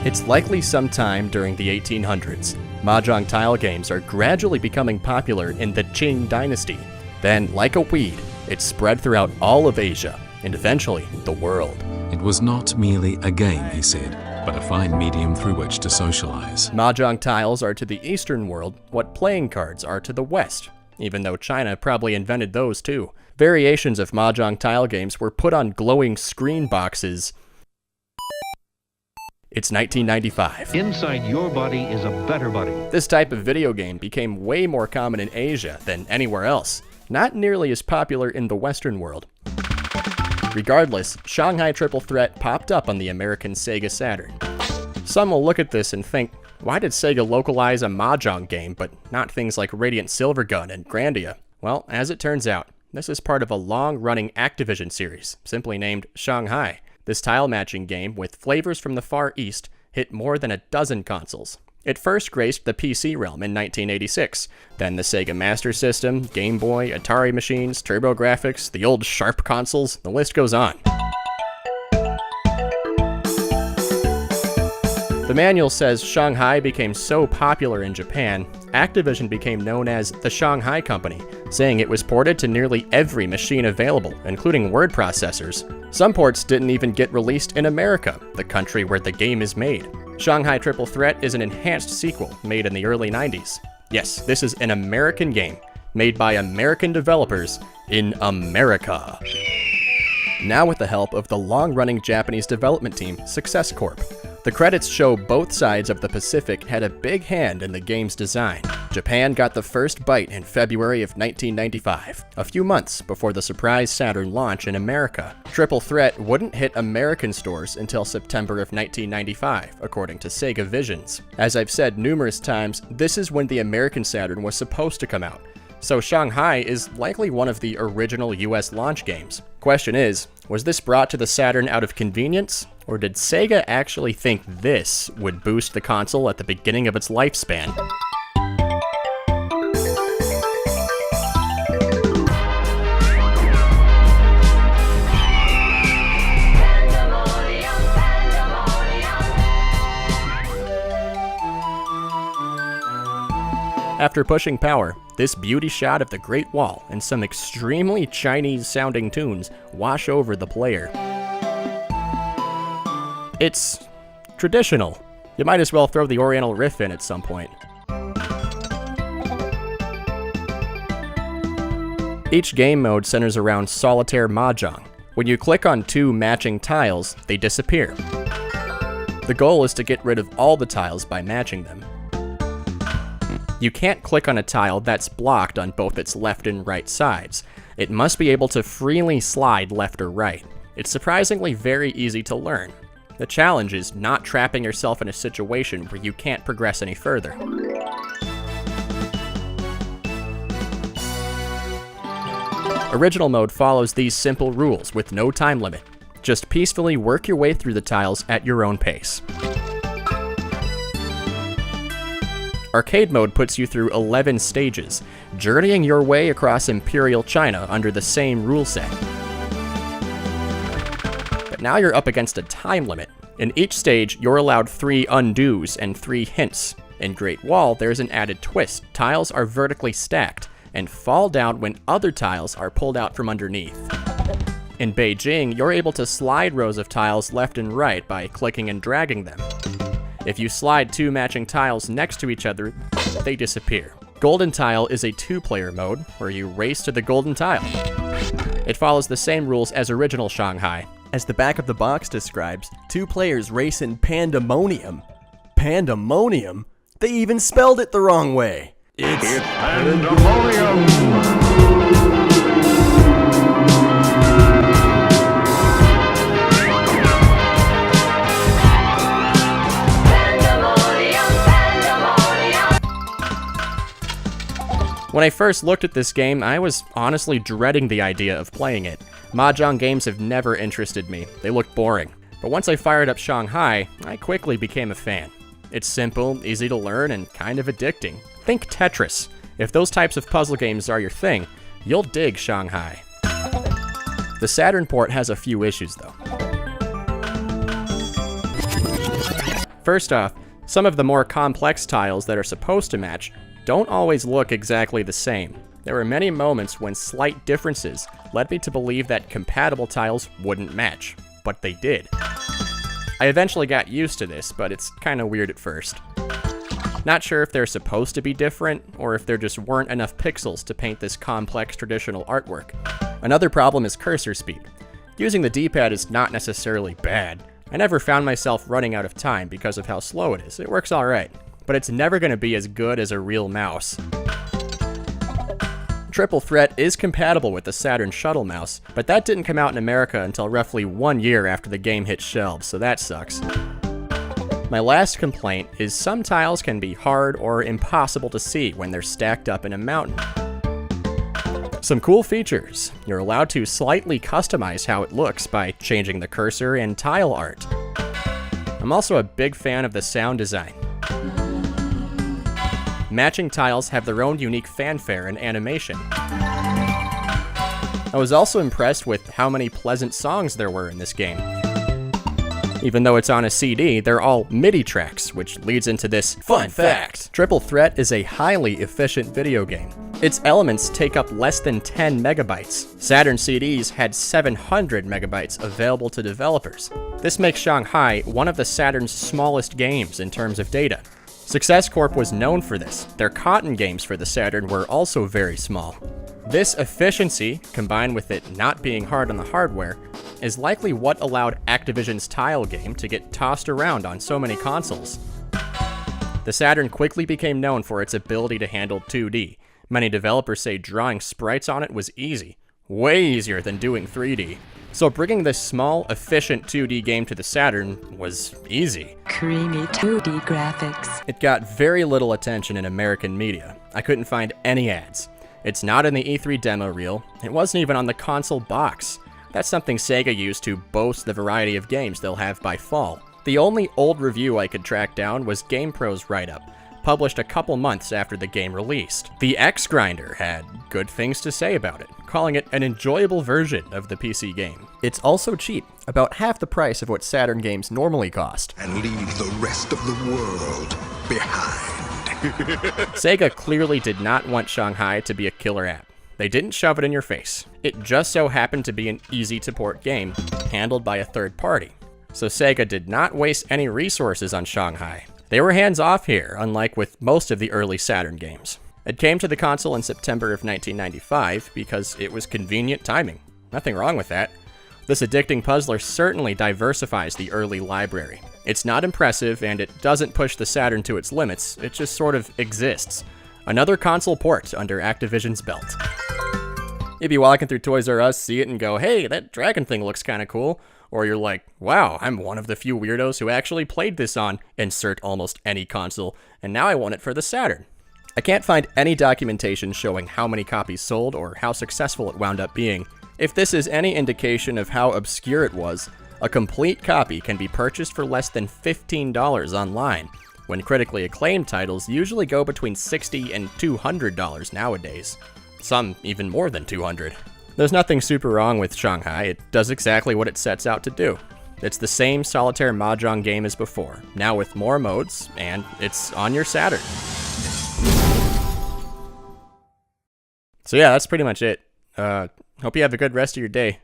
It's likely sometime during the 1800s. Mahjong tile games are gradually becoming popular in the Qing dynasty. Then, like a weed, it spread throughout all of Asia, and eventually the world. It was not merely a game, he said, but a fine medium through which to socialize. Mahjong tiles are to the Eastern world what playing cards are to the West, even though China probably invented those too. Variations of Mahjong tile games were put on glowing screen boxes. It's 1995. Inside your body is a better body. This type of video game became way more common in Asia than anywhere else, not nearly as popular in the Western world. Regardless, Shanghai Triple Threat popped up on the American Sega Saturn. Some will look at this and think, why did Sega localize a Mahjong game but not things like Radiant Silvergun and Grandia? Well, as it turns out, this is part of a long-running Activision series, simply named Shanghai. This tile matching game, with flavors from the Far East, hit more than a dozen consoles. It first graced the PC realm in 1986, then the Sega Master System, Game Boy, Atari machines, TurboGrafx, the old Sharp consoles, the list goes on. The manual says Shanghai became so popular in Japan, Activision became known as the Shanghai Company, saying it was ported to nearly every machine available, including word processors. Some ports didn't even get released in America, the country where the game is made. Shanghai Triple Threat is an enhanced sequel made in the early 90s. Yes, this is an American game, made by American developers in America. Now with the help of the long-running Japanese development team, Success Corp. The credits show both sides of the Pacific had a big hand in the game's design. Japan got the first bite in February of 1995, a few months before the surprise Saturn launch in America. Triple Threat wouldn't hit American stores until September of 1995, according to Sega Visions. As I've said numerous times, this is when the American Saturn was supposed to come out. So Shanghai is likely one of the original US launch games. Question is, was this brought to the Saturn out of convenience? Or did Sega actually think this would boost the console at the beginning of its lifespan? After pushing power, this beauty shot of the Great Wall and some extremely Chinese-sounding tunes wash over the player. It's traditional. You might as well throw the Oriental riff in at some point. Each game mode centers around solitaire Mahjong. When you click on two matching tiles, they disappear. The goal is to get rid of all the tiles by matching them. You can't click on a tile that's blocked on both its left and right sides. It must be able to freely slide left or right. It's surprisingly very easy to learn. The challenge is not trapping yourself in a situation where you can't progress any further. Original mode follows these simple rules with no time limit. Just peacefully work your way through the tiles at your own pace. Arcade mode puts you through 11 stages, journeying your way across Imperial China under the same rule set. But now you're up against a time limit. In each stage, you're allowed 3 undos and 3 hints. In Great Wall, there's an added twist. Tiles are vertically stacked and fall down when other tiles are pulled out from underneath. In Beijing, you're able to slide rows of tiles left and right by clicking and dragging them. If you slide 2 matching tiles next to each other, they disappear. Golden Tile is a 2-player mode, where you race to the golden tile. It follows the same rules as original Shanghai. As the back of the box describes, 2 players race in PandaMonium. PandaMonium? They even spelled it the wrong way. It's PandaMonium! When I first looked at this game, I was honestly dreading the idea of playing it. Mahjong games have never interested me. They look boring. But once I fired up Shanghai, I quickly became a fan. It's simple, easy to learn, and kind of addicting. Think Tetris. If those types of puzzle games are your thing, you'll dig Shanghai. The Saturn port has a few issues though. First off, some of the more complex tiles that are supposed to match don't always look exactly the same. There were many moments when slight differences led me to believe that compatible tiles wouldn't match, but they did. I eventually got used to this, but it's kinda weird at first. Not sure if they're supposed to be different, or if there just weren't enough pixels to paint this complex traditional artwork. Another problem is cursor speed. Using the D-pad is not necessarily bad. I never found myself running out of time because of how slow it is. It works alright, but it's never gonna be as good as a real mouse. Triple Threat is compatible with the Saturn Shuttle mouse, but that didn't come out in America until roughly 1 year after the game hit shelves, so that sucks. My last complaint is some tiles can be hard or impossible to see when they're stacked up in a mountain. Some cool features. You're allowed to slightly customize how it looks by changing the cursor and tile art. I'm also a big fan of the sound design. Matching tiles have their own unique fanfare and animation. I was also impressed with how many pleasant songs there were in this game. Even though it's on a CD, they're all MIDI tracks, which leads into this fun fact. Triple Threat is a highly efficient video game. Its elements take up less than 10 megabytes. Saturn CDs had 700 megabytes available to developers. This makes Shanghai one of the Saturn's smallest games in terms of data. Success Corp was known for this. Their cotton games for the Saturn were also very small. This efficiency, combined with it not being hard on the hardware, is likely what allowed Activision's tile game to get tossed around on so many consoles. The Saturn quickly became known for its ability to handle 2D. Many developers say drawing sprites on it was easy, way easier than doing 3D. So bringing this small, efficient 2D game to the Saturn was easy. Creamy 2D graphics. It got very little attention in American media. I couldn't find any ads. It's not in the E3 demo reel. It wasn't even on the console box. That's something Sega used to boast the variety of games they'll have by fall. The only old review I could track down was GamePro's write-up, published a couple months after the game released. The X-Grinder had good things to say about it, calling it an enjoyable version of the PC game. It's also cheap, about half the price of what Saturn games normally cost. And leave the rest of the world behind. Sega clearly did not want Shanghai to be a killer app. They didn't shove it in your face. It just so happened to be an easy-to-port game, handled by a third party. So Sega did not waste any resources on Shanghai. They were hands-off here, unlike with most of the early Saturn games. It came to the console in September of 1995 because it was convenient timing. Nothing wrong with that. This addicting puzzler certainly diversifies the early library. It's not impressive, and it doesn't push the Saturn to its limits, it just sort of exists. Another console port under Activision's belt. You'd be walking through Toys R Us, see it, and go, hey, that dragon thing looks kinda cool. Or you're like, wow, I'm one of the few weirdos who actually played this on insert almost any console, and now I want it for the Saturn. I can't find any documentation showing how many copies sold or how successful it wound up being. If this is any indication of how obscure it was, a complete copy can be purchased for less than $15 online, when critically acclaimed titles usually go between $60 and $200 nowadays. Some even more than $200. There's nothing super wrong with Shanghai. It does exactly what it sets out to do. It's the same solitaire Mahjong game as before, now with more modes, and it's on your Saturn. So yeah, that's pretty much it. Hope you have a good rest of your day.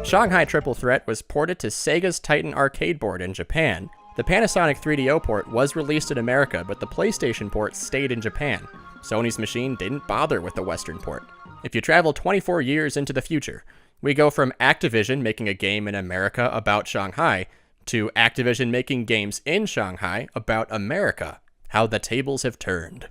Shanghai Triple Threat was ported to Sega's Titan arcade board in Japan. The Panasonic 3DO port was released in America, but the PlayStation port stayed in Japan. Sony's machine didn't bother with the Western port. If you travel 24 years into the future, we go from Activision making a game in America about Shanghai to Activision making games in Shanghai about America. How the tables have turned.